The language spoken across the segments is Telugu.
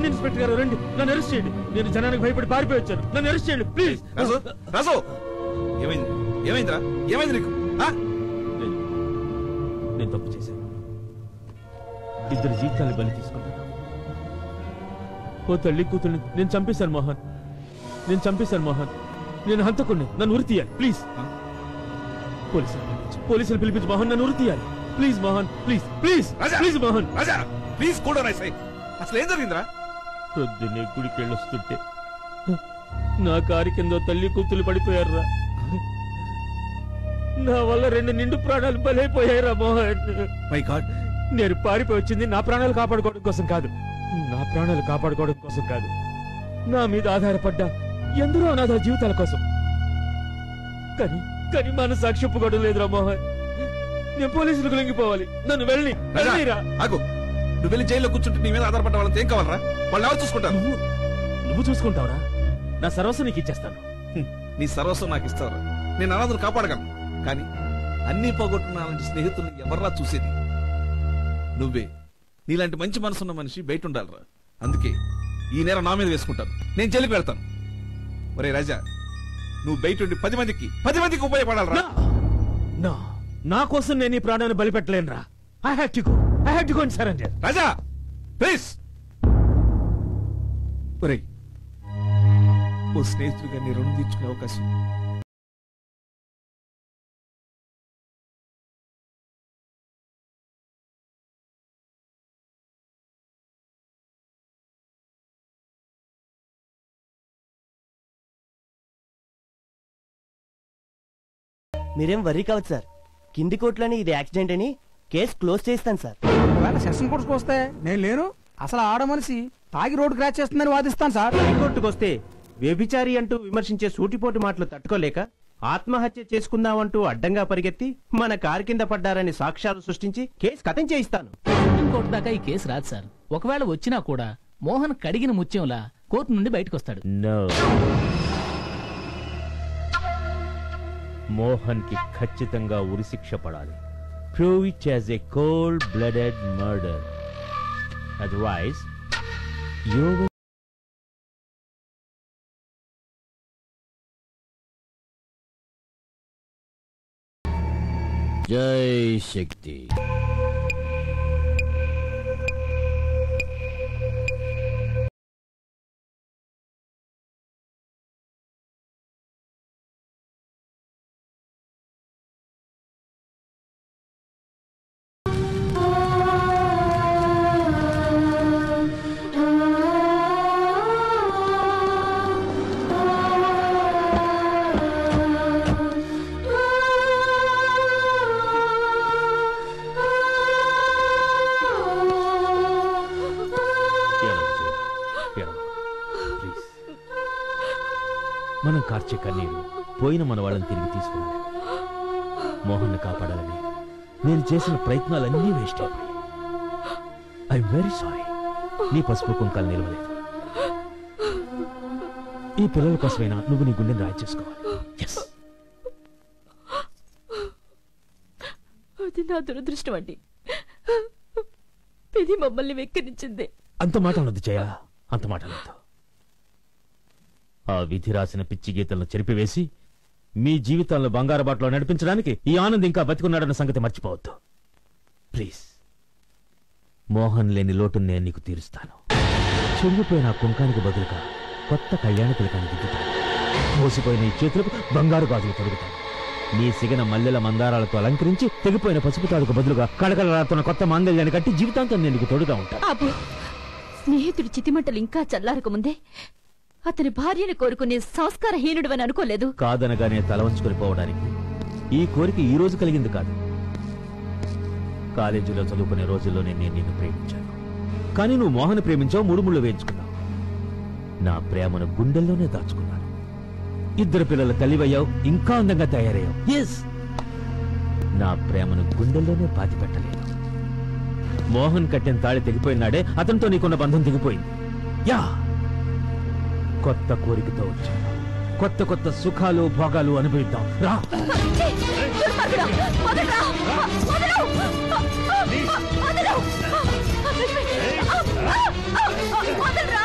రండి ఇన్స్పెక్టర్ గారు రండి, నన్ను అరెస్ట్ చేయండి. నేను జనానికి భయపడి పారిపోయి వచ్చాను, నన్ను అరెస్ట్ చేయండి ప్లీజ్. రాజు ఏమైందిరా? ఏమైంది నీకు? నేను తప్పు చేశాను, ఇద్దరు జీవితాన్ని బలి తీసుకున్నాను. ఓ తల్లి కూతుర్ని నేను చంపేశాను మోహన్, నేను చంపేశాను మోహన్. నేను హంతకుణ్ణి, నన్ను ఉరి తీయాలి ప్లీజ్. పోలీసులు పిలిపించి మోహన్ నన్ను ఉరి తీయాలి please Mohan, please please please Mohan. Please కూడా అసలు ఏం జరిగిందిరా? పొద్దున్నే గుడికి వెళ్ళొస్తుంటే నా కారు కింద తల్లి కూతురు పడిపోయారురా. నా వల్ల 2 నిండు ప్రాణాలు బలైపోయాయిరా మోహన్. మై గాడ్, నేను పారిపోయి వచ్చింది నా ప్రాణాలు కాపాడుకోవడం కోసం కాదు, నా ప్రాణాలు కాపాడుకోవడం కోసం కాదు, నా మీద ఆధారపడ్డ ఎందరో అనాథ జీవితాల కోసం. కానీ కానీ మన సాక్షి ఒప్పుకోవడం లేదురా మోహన్. నేను పోలీసులకు లొంగిపోవాలి, నన్ను వెళ్ళిరా. నువ్వు వెళ్ళి జైల్లో కూర్చుంటే నీ మీద ఆధారపడ్డ వాళ్ళకి ఏం కావాలరా? వాళ్ళు ఎవరు చూసుకుంటారు? నువ్వు చూసుకుంటావురా? నా సర్వస్వం నీకు ఇచ్చేస్తాను. నీ సర్వస్వం నాకు ఇస్తావురా? నేను అనాథను కాపాడగలను, కానీ అన్ని పోగొట్టుకున్నానంటే స్నేహితుల్ని ఎవర్రా చూసేది? నువ్వే. నీలాంటి మంచి మనసున్న మనిషి బయట ఉండాలరా. అందుకే ఈ నేరం నా మీద వేసుకుంటాను, నేను జైలుకి వెళ్తాను. ఒరే రాజా, నువ్వు బయట ఉండి 10 మందికి ఉపయోగపడాలరా. నా కోసం నేను ఈ ప్రాణాన్ని బలిపెట్టలేనురా. I have to go and surrender. Raja please. ఒరే, ఓ స్నేహితుడిగా నీ రుణం తీర్చుకునే అవకాశం మీరేం వర్రీ కావచ్చు సార్. కింది కోర్టులోని ఇది యాక్సిడెంట్ అని కేసు క్లోజ్ చేస్తాను సార్. ఒకవేళ సెషన్ కోర్టుకు వస్తే నేను లేను, అసలు ఆడ మనిషి తాగి రోడ్డు క్రాచ్ చేస్తుందని వాదిస్తాను సార్. హైకోర్టుకు వస్తే వ్యభిచారి అంటూ విమర్శించే సూటిపోటు మాటలు తట్టుకోలేక ఆత్మహత్య చేసుకుందామంటూ అడ్డంగా పరిగెత్తి మన కారు కింద పడ్డారని సాక్ష్యాలు సృష్టించి కేసు కథం చేయిస్తాను. కోర్టు దాకా ఈ కేసు రాదు సార్. ఒకవేళ వచ్చినా కూడా మోహన్ కడిగిన ముత్యంలా కోర్టు నుండి బయటకు వస్తాడు. మోహన్ కి ఖచ్చితంగా ఉరిశిక్ష పడాలి. Prove it as a cold-blooded murder. Otherwise, you will... జై శక్తి. మనం కార్చే కన్నీరు పోయిన మన వాళ్ళని తిరిగి తీసుకురాలి. మోహన్ ని కాపాడాలని నేను చేసిన ప్రయత్నాలన్నీ వేస్ట్ అయిపోయాయి. I'm very sorry. నీ పసుపు కుంకాలు నిలవలేదు. ఈ పిల్లల కోసమైనా నువ్వు నీ గుండెని రాయి చేసుకోవాలి. అది నా దురదృష్టం అండి. ఇది మమ్మల్ని వెక్కిరించింది. అంత మాట అనొద్దు జయ, అంత మాట అనొద్దు. ఆ విధి రాసిన పిచ్చి గీతలను చెరిపివేసి మీ జీవితాలను బంగారు బాటలో నడిపించడానికి ఈ ఆనంద్ ఇంకా బతికున్నాడన్న సంగతి మర్చిపోవద్దు ప్లీజ్. మోహన్ లేని లోటును నేను నీకు తీరుస్తాను. చెంగిపోయిన కుంకానికి బదులుగా కొత్త కళ్యాణ తిలకాన్ని దిద్దుతాను. మోసిపోయిన ఈ చేతులకు బంగారు గాజులు తొడుగుతాను. నీ సిగన మల్లెల మందారాలతో అలంకరించి తెగిపోయిన పసుపు తాడుకు బదులుగా కళకళలాడుతున్న కొత్త మాంగళ్యాన్ని కట్టి జీవితాంతం నేను నీకు తోడుగా ఉంటాను. స్నేహితుడి చితిమంటలు ఇంకా చల్లారక ముందే అతని భార్యను కోరుకునే సంస్కారహీనుడు అని అనుకోలేదు. కాదనగానే తల వంచుకొని పోవడానికి ఈ కోరిక ఈ రోజు కలిగింది కాదు. కాలేజీలో చదువుకునే రోజుల్లోనే నేను నిన్ను ప్రేమించాను. కానీ నువ్వు మోహన్ ప్రేమించావు, 3 ముళ్ళు వేయించుకున్నావు. నా ప్రేమను గుండెల్లోనే దాచుకున్నాను. 2 పిల్లల తల్లివయ్యావు, ఇంకా అందంగా తయారయ్యావు. ఎస్, నా ప్రేమను గుండెల్లోనే పాతి పెట్టలేదు. మోహన్ కట్టిన తాళి తెగిపోయినాడే అతనితో నీకున్న బంధం తెగిపోయింది. యా, కొత్త కోరికతో వచ్చాను. కొత్త కొత్త సుఖాలు భోగాలు అనుభవిద్దాం. రా. వదలరా.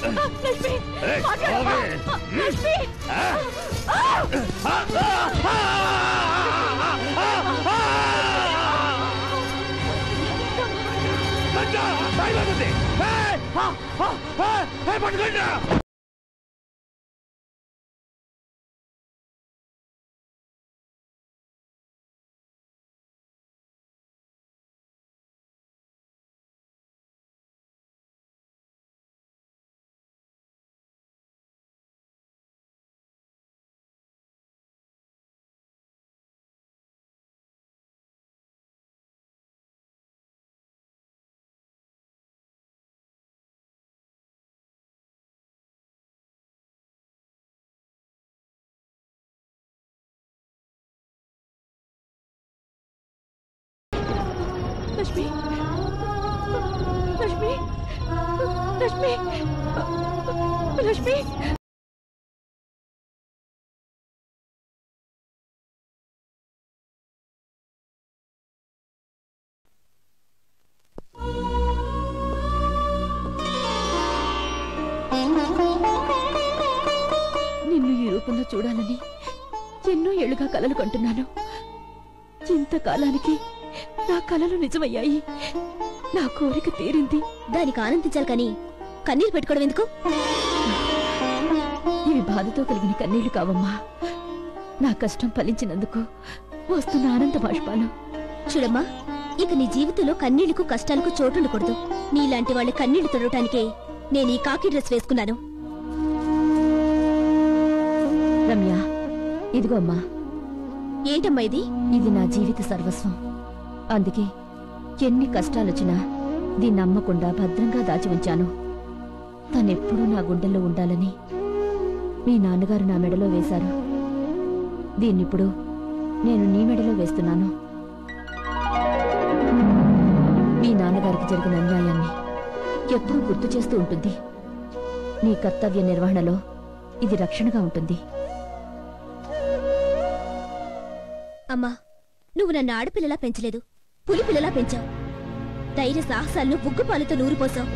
లక్ష్మి మాట్లాడమ్మా. లక్ష్మి లక్ష్మి లక్ష్మి లక్ష్మి లక్ష్మి నిన్ను ఈ రూపంలో చూడాలని ఎన్నో ఏళ్లుగా కలలు కంటున్నాను. ఇంతకాలానికి నా కలలు నిజమయ్యాయి. నా కోరిక తీరింది. దానికి ఆనందించాలి కానీ కన్నీరు పెట్టుకోవడం ఎందుకు? ఇవి బాధతో కలిగిన కన్నీళ్లు కావమ్మా. నా కష్టం ఫలించినందుకు వస్తున్న ఆనంద బాష్పాలు. చూడమ్మా, ఇక నీ జీవితంలో కన్నీళ్లకు కష్టాలకు చోటుండకూడదు. నీలాంటి వాళ్ళ కన్నీళ్లు తొడటానికే నేను ఈ కాకి డ్రెస్ వేసుకున్నాను. రమ్య, ఇదిగో అమ్మా. ఏంటమ్మా ఇది? ఇది నా జీవిత సర్వస్వం. అందుకే ఎన్ని కష్టాలొచ్చినా దీన్ని నమ్మకుండా భద్రంగా దాచి ఉంచాను. తనెప్పుడూ నా గుండెల్లో ఉండాలని మీ నాన్నగారు నా మెడలో వేశారు. దీన్నిప్పుడు నేను నీ మెడలో వేస్తున్నాను. మీ నాన్నగారికి జరిగిన అన్యాయాన్ని ఎప్పుడూ గుర్తు చేస్తూ ఉంటుంది. నీ కర్తవ్య నిర్వహణలో ఇది రక్షణగా ఉంటుంది. అమ్మా, నువ్వు నన్ను ఆడపిల్లలా పెంచలేదు, పులి పిల్లలా పెంచావు. ధైర్య సాహసాలను బుగ్గుపాలతో నూరిపోసావు.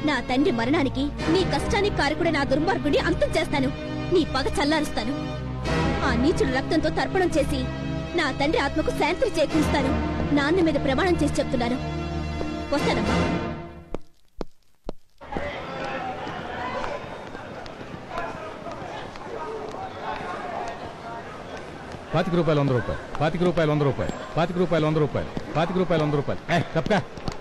నా తండ్రి మరణానికి, నీ కష్టానికి కారకుడే నా దుర్మార్గుడిని అంతం చేస్తాను. నీ పగ చల్లారుస్తాను. ఆ నీచుడు రక్తంతో తర్పణం చేసి నా తండ్రి ఆత్మకు శాంతి చేకూరుస్తాను. నాన్న మీద ప్రమాణం చేసి చెప్తున్నాను. వస్తానమ్మా. ₹25 ₹100 ₹25 ₹100 ₹25 ₹100 తప్పక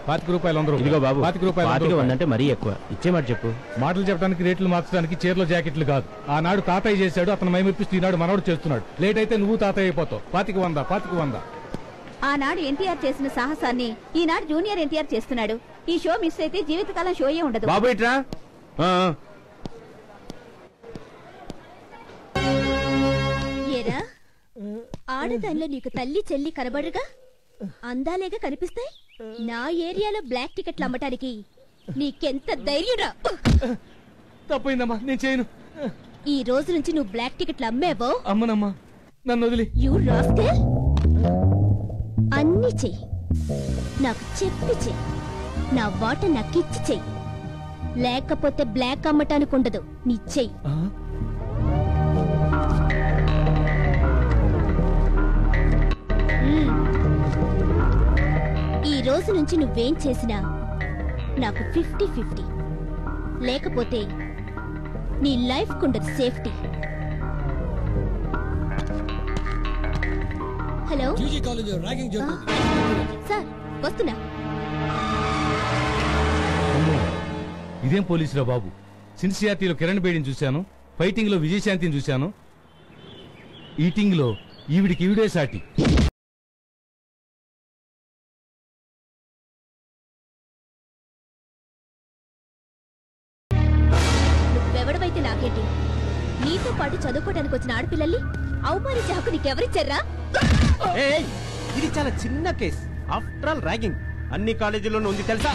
₹25 ఇదిగో బాబు, ₹100 అంటే మరీ ఎక్కువ. ఇచ్చే మాట చెప్పు. మాటలు చెప్పడానికి రేట్లు మార్చడానికి చీరలు జాకెట్లు కాదు. ఆనాడు తాతయ్య చేశాడు, అతను మైమెప్పిస్తూ ఈనాడు మనవడు చేస్తున్నాడు. లేట్ అయితే నువ్వు తాతయ్య అయిపోతావు. ₹100 ఆనాడు ఎన్టీఆర్ చేసిన సాహసాన్ని ఈనాడు జూనియర్ ఎన్టీఆర్ చేస్తున్నాడు. ఈ షో మిస్ అయితే జీవితకాలం షోయే ఉండదు. బాబు ఇట్రా. ఏరా, ఆడదానిలో నీకు తల్లి చెల్లి కనబడరుగా? అందాలేగా కనిపిస్తాయి. నా ఏరియాలో బ్లాక్ టికెట్లు అమ్మటానికి నీకెంత ధైర్యంరా? తప్పైందమ్మా, నేను చేయను. ఈ రోజు నుంచి నువ్వు బ్లాక్ టికెట్లు అమ్మేవో? అమ్మనమ్మా, నన్ను వదిలి. యూ రాస్కెల్, అన్ని చెయ్యి. నాకు చెప్పి చెయ్యి. నా వాటర్ నాకిచ్చి చెయ్యి. లేకపోతే బ్లాక్ అమ్మటానికి ఉండదు. నీ చెయ్యి. ఈ రోజు నుంచి నువ్వేం చేసినా నాకు 50-50. లేకపోతే నీ లైఫ్ కుండదు సేఫ్టీ. హలో సార్, వస్తున్నా. ఇదేం పోలీసురా బాబు? సిన్సియారిటీలో కిరణ్ బేడిని చూశాను, ఫైటింగ్ లో విజయశాంతిని చూశాను, ఈటింగ్ లో ఈవిడికి ఈవిడే సాటి. నువ్వెవడవైతే నాకేంటి? నీతో పాటు చదువుకోవడానికి వచ్చిన ఆడపిల్లల్ని అవమానించే హక్కు నీకెవరిచ్చారా? ఇది చాలా చిన్న కేసు. ఆఫ్టర్ ఆల్ ర్యాగింగ్ అన్ని కాలేజీల్లోనూ ఉంది తెలుసా?